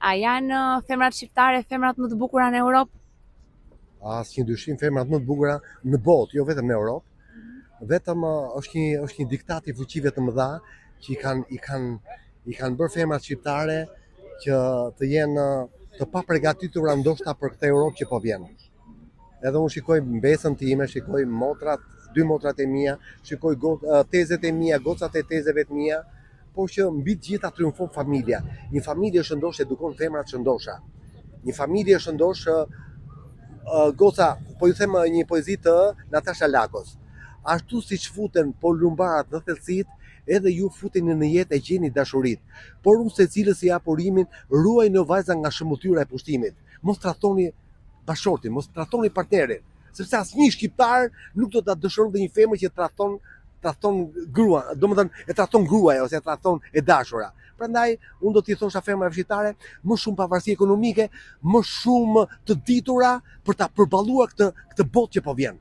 A janë femrat shqiptare femrat më të bukura në Europë? Asnjë dyshim, femrat më të bukura në botë, jo vetëm në Europë. Vetëm është një diktat i fuqive të mëdha që i kanë bërë femrat shqiptare që të jenë të papregatitura ndoshta për këtë Europë që po vjen. Edhe unë shikoj mbesën time, shikoj motrat, dy motrat e mia, shikoj tezet e mia, gocat e tezeve të mia, por që mbi të gjitha triumfon familja. Një familje shëndosh edukon femrat shëndosha. Një familje shëndosh goca, po ju them një poezi të Natasha Lakos. Ashtu siç futen lumbarat në thellësit, edhe ju futeni në jetë e gjeni dashuritë. Por unë secilës i jap urimin, ruajini në vajza nga shëmbulltyra e pushtimit. Mos tradhtoni bashortin, mos tradhtoni partnerin, sepse asnjë shqiptar nuk do ta dëshironte një femër që tradhton grua, domethënë e tradhton gruaja ose e tradhton e dashura. Prandaj unë do t'i thosha femrave shqiptare më shumë pavarësi ekonomike, më shumë të ditura për ta përballuar këtë botë që po vjen.